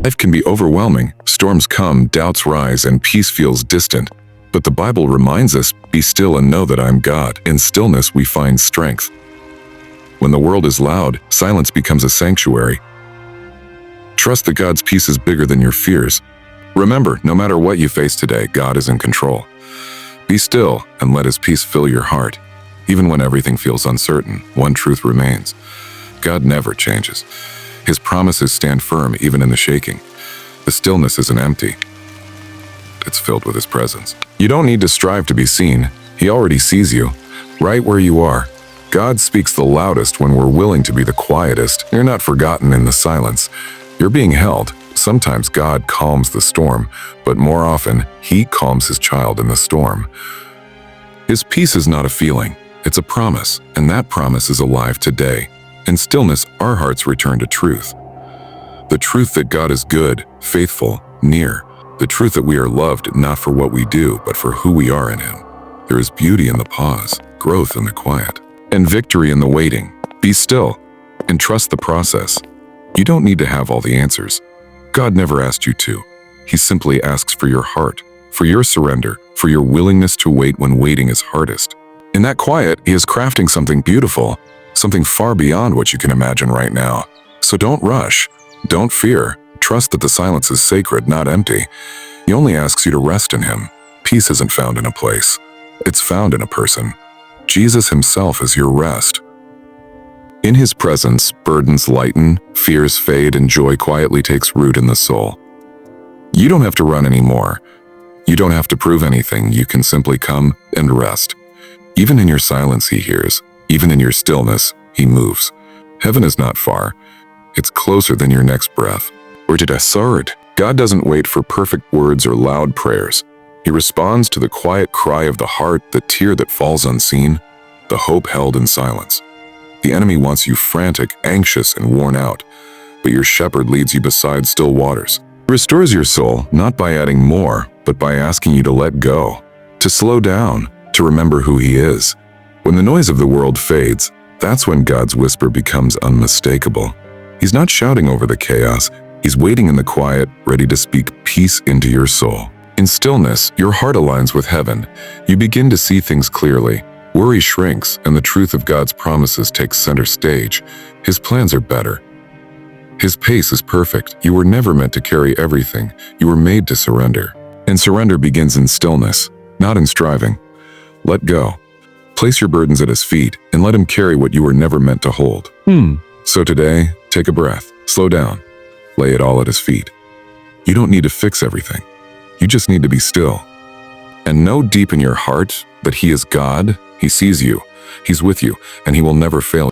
Life can be overwhelming, storms come, doubts rise, and peace feels distant. But the Bible reminds us, be still and know that I am God. In stillness we find strength. When the world is loud, silence becomes a sanctuary. Trust that God's peace is bigger than your fears. Remember, no matter what you face today, God is in control. Be still and let His peace fill your heart. Even when everything feels uncertain, one truth remains. God never changes. His promises stand firm even in the shaking. The stillness isn't empty. It's filled with His presence. You don't need to strive to be seen. He already sees you, right where you are. God speaks the loudest when we're willing to be the quietest. You're not forgotten in the silence. You're being held. Sometimes God calms the storm, but more often, He calms His child in the storm. His peace is not a feeling. It's a promise, and that promise is alive today. In stillness, our hearts return to truth. The truth that God is good, faithful, near. The truth that we are loved not for what we do, but for who we are in Him. There is beauty in the pause, growth in the quiet, and victory in the waiting. Be still and trust the process. You don't need to have all the answers. God never asked you to. He simply asks for your heart, for your surrender, for your willingness to wait when waiting is hardest. In that quiet, He is crafting something beautiful, something far beyond what you can imagine right now. So don't rush, don't fear. Trust that the silence is sacred, not empty. He only asks you to rest in Him. Peace isn't found in a place. It's found in a person. Jesus Himself is your rest. In His presence, burdens lighten, fears fade, and joy quietly takes root in the soul. You don't have to run anymore. You don't have to prove anything. You can simply come and rest. Even in your silence, He hears. Even in your stillness, He moves. Heaven is not far. It's closer than your next breath. 𝙤𝙤𝙪𝙧. God doesn't wait for perfect words or loud prayers. He responds to the quiet cry of the heart, the tear that falls unseen, the hope held in silence. The enemy wants you frantic, anxious, and worn out, but your shepherd leads you beside still waters. He restores your soul, not by adding more, but by asking you to let go, to slow down, to remember who He is. When the noise of the world fades, that's when God's whisper becomes unmistakable. He's not shouting over the chaos. He's waiting in the quiet, ready to speak peace into your soul. In stillness, your heart aligns with heaven. You begin to see things clearly. Worry shrinks, and the truth of God's promises takes center stage. His plans are better. His pace is perfect. You were never meant to carry everything. You were made to surrender. And surrender begins in stillness, not in striving. Let go. Place your burdens at His feet, and let Him carry what you were never meant to hold. So today, take a breath. Slow down. Lay it all at His feet. You don't need to fix everything. You just need to be still. And know deep in your heart that He is God. He sees you. He's with you, and He will never fail.